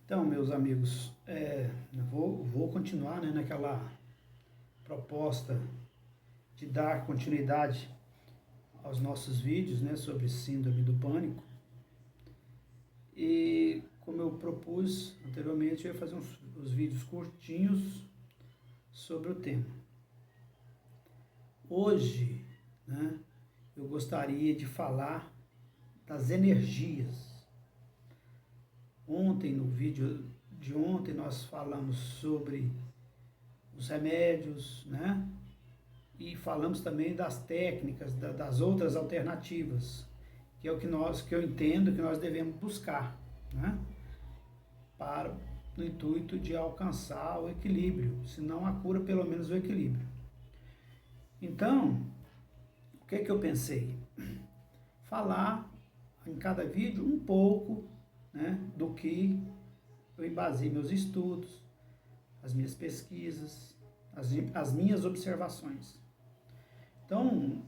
Então, meus amigos, eu vou continuar, né, naquela proposta de dar continuidade aos nossos vídeos, né, sobre síndrome do pânico. E como eu propus anteriormente, eu ia fazer uns vídeos curtinhos sobre o tema. Hoje, né, eu gostaria de falar das energias. Ontem, no vídeo de ontem, nós falamos sobre os remédios, né? E falamos também das técnicas, das outras alternativas, que é o que eu entendo que nós devemos buscar, né? No intuito de alcançar o equilíbrio, se não a cura, pelo menos o equilíbrio. Então, o que é que eu pensei? Falar em cada vídeo um pouco, né, do que eu embasei meus estudos, as minhas pesquisas, as minhas observações. Então,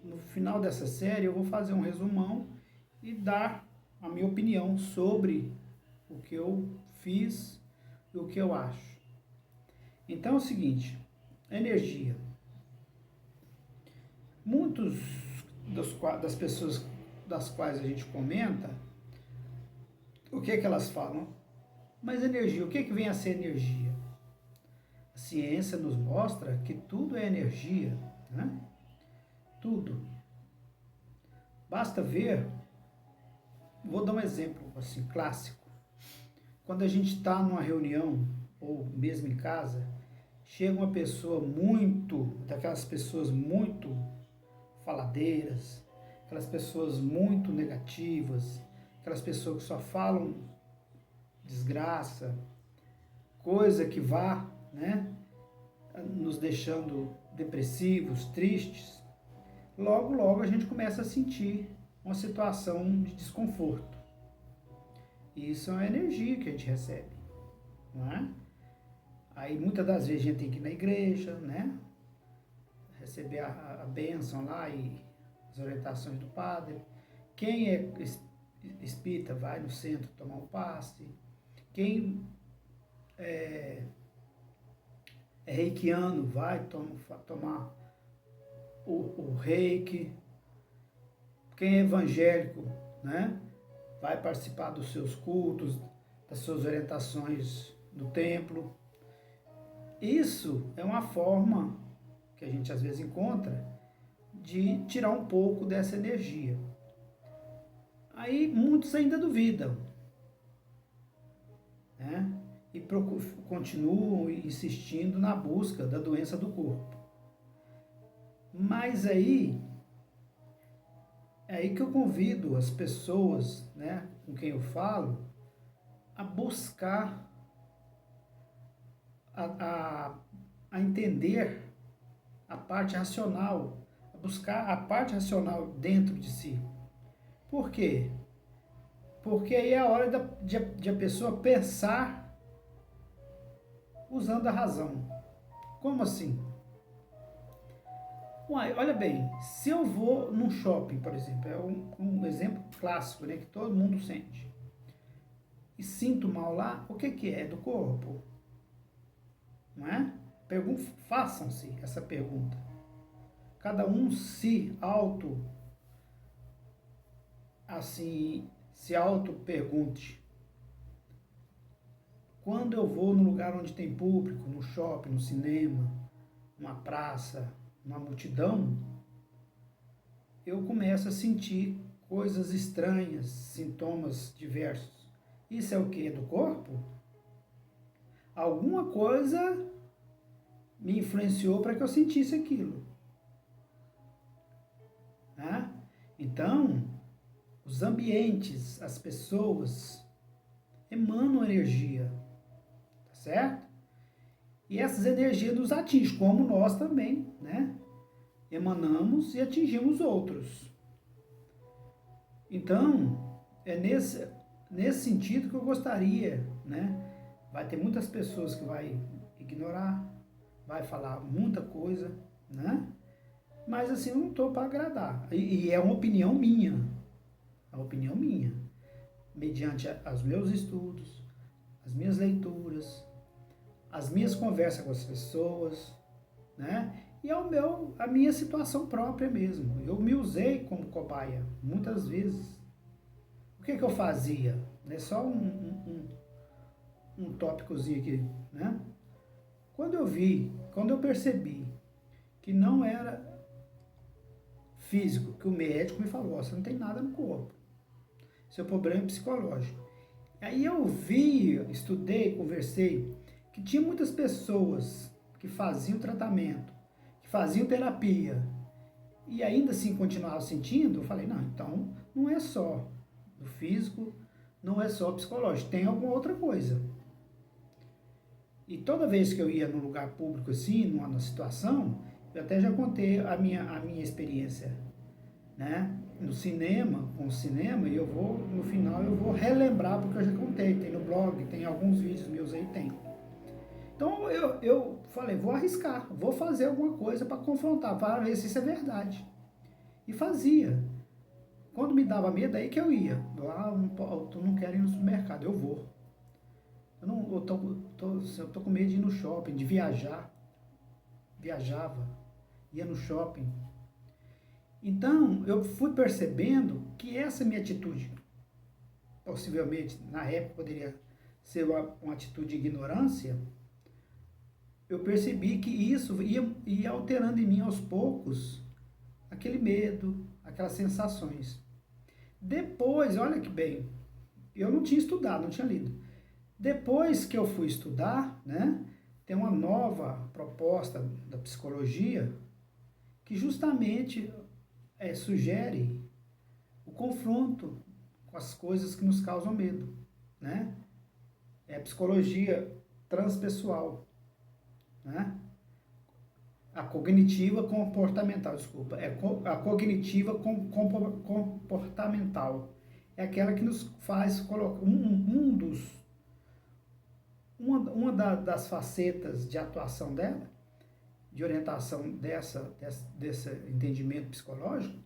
no final dessa série, eu vou fazer um resumão e dar a minha opinião sobre o que eu fiz e o que eu acho. Então é o seguinte, energia. Muitos das pessoas das quais a gente comenta, o que é que elas falam? Mas energia, o que é que vem a ser energia? A ciência nos mostra que tudo é energia, né? Tudo. Basta ver, vou dar um exemplo assim, clássico. Quando a gente está numa reunião, ou mesmo em casa, chega uma pessoa daquelas pessoas muito faladeiras, aquelas pessoas muito negativas, aquelas pessoas que só falam desgraça, coisa que vá, né, nos deixando depressivos, tristes. Logo a gente começa a sentir uma situação de desconforto. E isso é uma energia que a gente recebe, não é? Aí muitas das vezes a gente tem que ir na igreja, né? Receber a bênção lá e as orientações do padre. Quem é espírita vai no centro tomar um passe. Quem é reikiano vai tomar o reiki. Quem é evangélico, né, vai participar dos seus cultos, das suas orientações do templo. Isso é uma forma que a gente às vezes encontra de tirar um pouco dessa energia. Aí muitos ainda duvidam, né? E continuam insistindo na busca da doença do corpo. Mas aí, é aí que eu convido as pessoas, né, com quem eu falo, a buscar, a entender a parte racional, a buscar a parte racional dentro de si. Por quê? Porque aí é a hora de a pessoa pensar usando a razão. Como assim? Uai, olha bem, se eu vou num shopping, por exemplo, é um exemplo clássico, né, que todo mundo sente, e sinto mal lá, o que é? É do corpo? Não é? Façam-se essa pergunta. Cada um se auto-pergunte. Quando eu vou num lugar onde tem público, no shopping, no cinema, numa praça, numa multidão, eu começo a sentir coisas estranhas, sintomas diversos. Isso é o que? Do corpo? Alguma coisa me influenciou para que eu sentisse aquilo. Né? Então, os ambientes, as pessoas emanam energia, tá certo? E essas energias nos atingem, como nós também, né? Emanamos e atingimos outros. Então, é nesse sentido que eu gostaria, né? Vai ter muitas pessoas que vai ignorar, vai falar muita coisa, né? Mas assim, eu não estou para agradar. E é uma opinião minha, mediante os meus estudos, as minhas leituras, as minhas conversas com as pessoas, né? E a minha situação própria mesmo. Eu me usei como cobaia, muitas vezes. O que eu fazia? É só um tópicozinho aqui, né? Quando eu percebi que não era físico, que o médico me falou, você não tem nada no corpo, seu problema é psicológico. Aí eu vi, estudei, conversei, que tinha muitas pessoas que faziam tratamento, que faziam terapia, e ainda assim continuavam sentindo. Eu falei, não, então não é só do físico, não é só psicológico, tem alguma outra coisa. E toda vez que eu ia num lugar público assim, numa situação, eu até já contei a minha experiência, né? No cinema, com o cinema, e no final eu vou relembrar, porque eu já contei, tem no blog, tem alguns vídeos meus aí, tem. Então eu falei, vou arriscar, vou fazer alguma coisa para confrontar, para ver se isso é verdade. E fazia. Quando me dava medo, aí que eu ia. Eu não quero ir no supermercado, eu vou. Eu tô com medo de ir no shopping, de viajar. Viajava, ia no shopping. Então, eu fui percebendo que essa minha atitude, possivelmente, na época, poderia ser uma atitude de ignorância. Eu percebi que isso ia alterando em mim aos poucos aquele medo, aquelas sensações. Depois, olha que bem, eu não tinha estudado, não tinha lido. Depois que eu fui estudar, né, tem uma nova proposta da psicologia que justamente sugere o confronto com as coisas que nos causam medo, né? É a psicologia transpessoal, né? A cognitiva comportamental, desculpa, a cognitiva comportamental. É aquela que nos faz colocar uma das facetas de atuação dela, de orientação desse entendimento psicológico,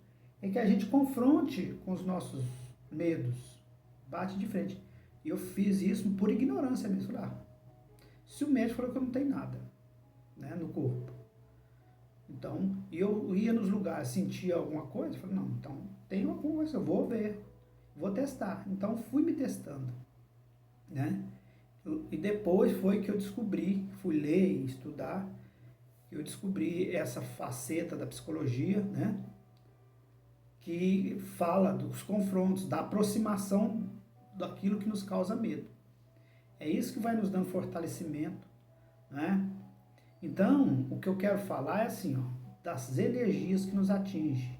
é que a gente confronte com os nossos medos, bate de frente. E eu fiz isso por ignorância mesmo lá. Se o médico falou que eu não tenho nada, né, no corpo, então eu ia nos lugares, sentia alguma coisa, eu falei, não, então tem alguma coisa, eu vou ver, vou testar. Então fui me testando, né? E depois foi que eu descobri, fui ler e estudar, eu descobri essa faceta da psicologia, né, que fala dos confrontos, da aproximação daquilo que nos causa medo. É isso que vai nos dando fortalecimento, né? Então, o que eu quero falar é assim, ó, das energias que nos atingem,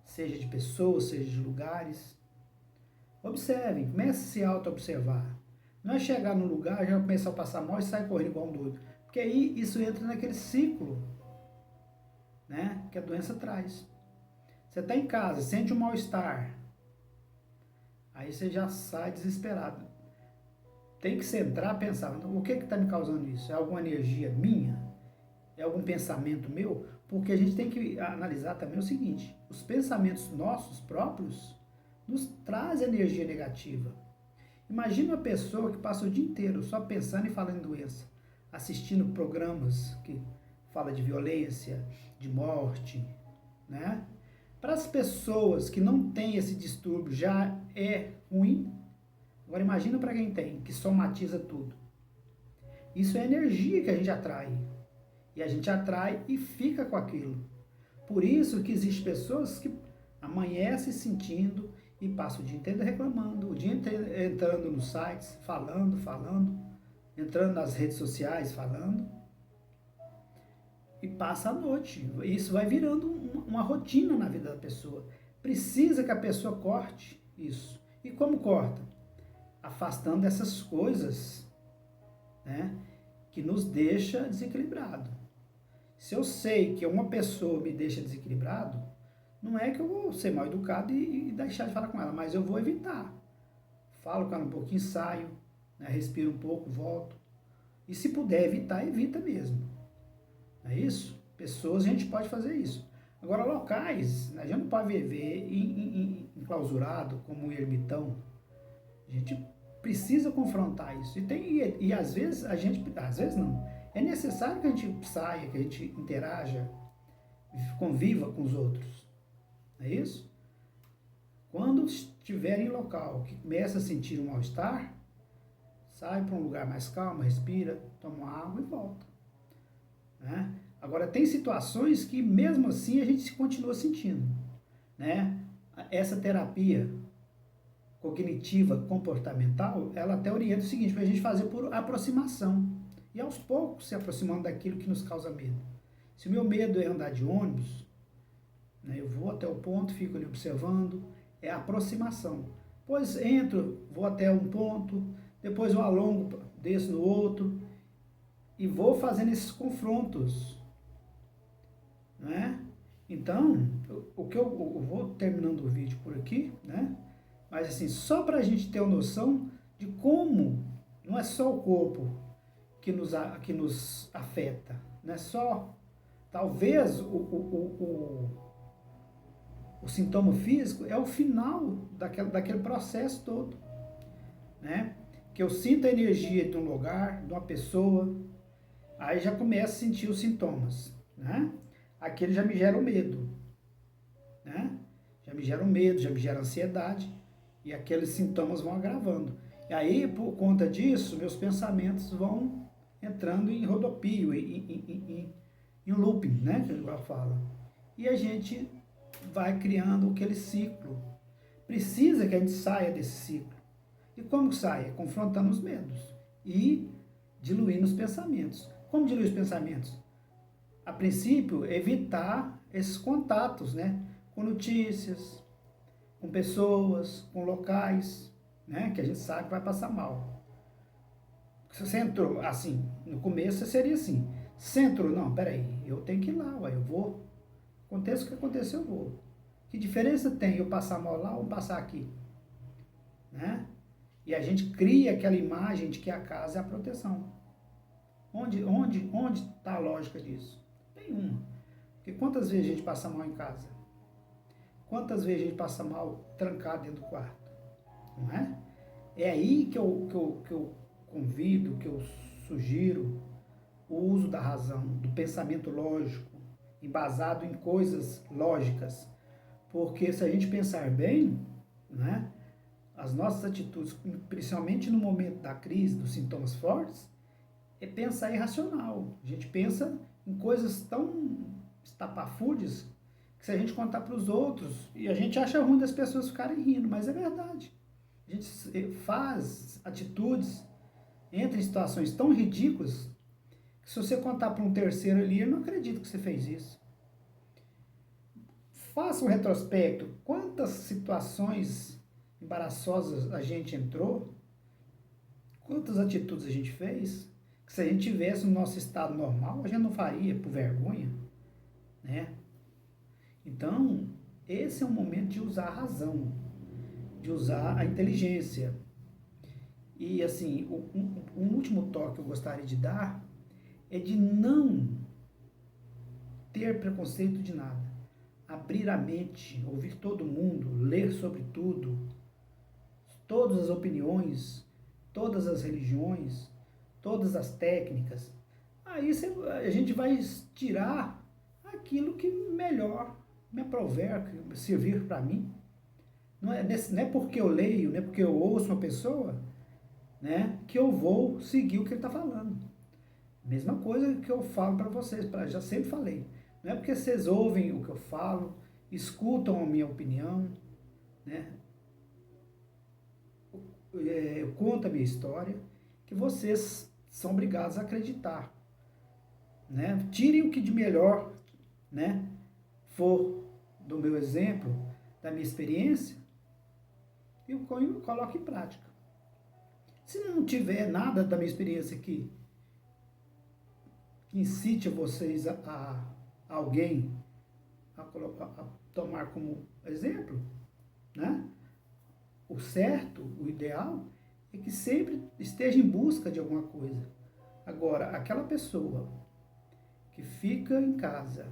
seja de pessoas, seja de lugares. Observem, comece a se auto-observar. Não é chegar no lugar, já começar a passar mal e sair correndo igual um doido. Porque aí isso entra naquele ciclo, né, que a doença traz. Você está em casa, sente um mal-estar, aí você já sai desesperado. Tem que centrar, pensar, o que está me causando isso? É alguma energia minha? É algum pensamento meu? Porque a gente tem que analisar também o seguinte, os pensamentos nossos próprios nos trazem energia negativa. Imagina uma pessoa que passa o dia inteiro só pensando e falando em doença, assistindo programas que falam de violência, de morte, né? Para as pessoas que não têm esse distúrbio já é ruim. Agora imagina para quem tem, que somatiza tudo. Isso é energia que a gente atrai. E a gente atrai e fica com aquilo. Por isso que existem pessoas que amanhecem sentindo e passam o dia inteiro reclamando, o dia inteiro entrando nos sites, falando, entrando nas redes sociais, falando, e passa a noite. Isso vai virando uma rotina na vida da pessoa. Precisa que a pessoa corte isso. E como corta? Afastando essas coisas, né, que nos deixa desequilibrado. Se eu sei que uma pessoa me deixa desequilibrado, não é que eu vou ser mal educado e deixar de falar com ela, mas eu vou evitar. Falo com ela um pouquinho, saio, né, respiro um pouco, volto. E se puder evitar, evita mesmo. Não é isso? Pessoas, a gente pode fazer isso. Agora, locais, a gente não pode viver enclausurado como um ermitão. A gente precisa confrontar isso. E às vezes às vezes não, é necessário que a gente saia, que a gente interaja, conviva com os outros. Não é isso? Quando estiver em local que começa a sentir um mal-estar, sai para um lugar mais calmo, respira, toma uma água e volta. Né? Agora, tem situações que mesmo assim a gente continua sentindo. Né? Essa terapia cognitiva comportamental, ela até orienta o seguinte, para a gente fazer por aproximação. E aos poucos se aproximando daquilo que nos causa medo. Se o meu medo é andar de ônibus, né, eu vou até o ponto, fico ali observando, é aproximação. Depois entro, vou até um ponto, depois eu alongo, desço no outro, e vou fazendo esses confrontos. Né? Então, eu vou terminando o vídeo por aqui, né? Mas assim, só para a gente ter uma noção de como não é só o corpo que nos afeta, não é só, talvez o sintoma físico é o final daquele processo todo, né? Que eu sinto a energia de um lugar, de uma pessoa, aí já começo a sentir os sintomas, né? Aquele já me gera o medo, né? Já me gera o medo, já me gera ansiedade, e aqueles sintomas vão agravando. E aí, por conta disso, meus pensamentos vão entrando em rodopio, em looping, né? Que eu falo. E a gente vai criando aquele ciclo. Precisa que a gente saia desse ciclo. E como que sai? Confrontando os medos e diluindo os pensamentos. Como diluir os pensamentos? A princípio, evitar esses contatos, né? Com notícias, com pessoas, com locais, né? Que a gente sabe que vai passar mal. Se você entrou, assim, no começo seria assim, centro, não, peraí, eu tenho que ir lá, ué, eu vou. Aconteça o que acontecer, eu vou. Que diferença tem eu passar mal lá ou passar aqui? Né? E a gente cria aquela imagem de que a casa é a proteção. Onde está a lógica disso? Nenhuma. Porque quantas vezes a gente passa mal em casa? Quantas vezes a gente passa mal trancado dentro do quarto? Não é? É aí que eu convido, que eu sugiro o uso da razão, do pensamento lógico, embasado em coisas lógicas. Porque se a gente pensar bem, né, as nossas atitudes, principalmente no momento da crise, dos sintomas fortes, é pensar irracional. A gente pensa em coisas tão estapafúrdias que se a gente contar para os outros, e a gente acha ruim das pessoas ficarem rindo, mas é verdade. A gente faz atitudes, entra em situações tão ridículas, que se você contar para um terceiro ali, ele não acredita que você fez isso. Faça um retrospecto. Quantas situações embaraçosas a gente entrou? Quantas atitudes a gente fez? Que se a gente tivesse no nosso estado normal, a gente não faria por vergonha, né? Então, esse é o momento de usar a razão, de usar a inteligência. E assim, um último toque que eu gostaria de dar é de não ter preconceito de nada. Abrir a mente, ouvir todo mundo, ler sobre tudo, todas as opiniões, todas as religiões, todas as técnicas. Aí a gente vai tirar aquilo que melhor me aprover, que servir para mim. Não é porque eu leio, não é porque eu ouço uma pessoa, né, que eu vou seguir o que ele está falando. Mesma coisa que eu falo para vocês, já sempre falei. Não é porque vocês ouvem o que eu falo, escutam a minha opinião, né, eu conto a minha história, que vocês são obrigados a acreditar. Né? Tirem o que de melhor, né, for do meu exemplo, da minha experiência, e eu coloco em prática. Se não tiver nada da minha experiência que incite vocês a alguém a tomar como exemplo, né? O certo, o ideal, é que sempre esteja em busca de alguma coisa. Agora, aquela pessoa que fica em casa,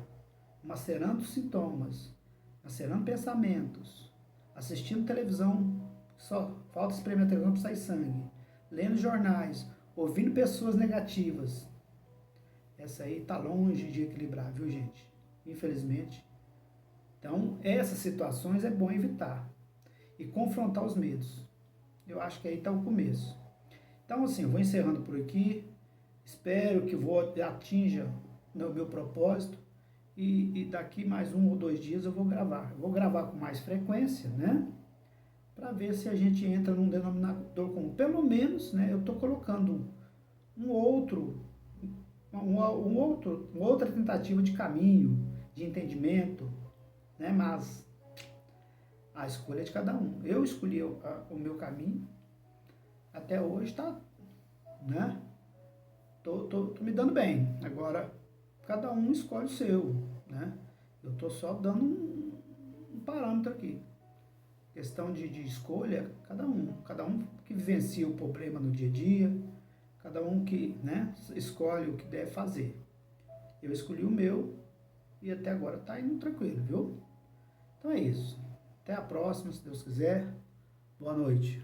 macerando sintomas, macerando pensamentos, assistindo televisão só falta espremer a televisão para sair sangue, lendo jornais, ouvindo pessoas negativas, essa aí tá longe de equilibrar, viu, gente? Infelizmente. Então, essas situações é bom evitar e confrontar os medos. Eu acho que aí está o começo. Então, assim, eu vou encerrando por aqui. Espero que atinja o meu propósito. E daqui mais 1 ou 2 dias eu vou gravar. Eu vou gravar com mais frequência, né? Para ver se a gente entra num denominador comum. Pelo menos, né? Eu estou colocando uma outra tentativa de caminho, de entendimento, né? Mas a escolha é de cada um. Eu escolhi o meu caminho, até hoje tá, né? Tô me dando bem. Agora, cada um escolhe o seu, né? Eu tô só dando um parâmetro aqui. Questão de escolha, cada um que vivencia o problema no dia a dia, cada um que, né, escolhe o que deve fazer. Eu escolhi o meu e até agora tá indo tranquilo, viu? Então é isso. Até a próxima, se Deus quiser. Boa noite.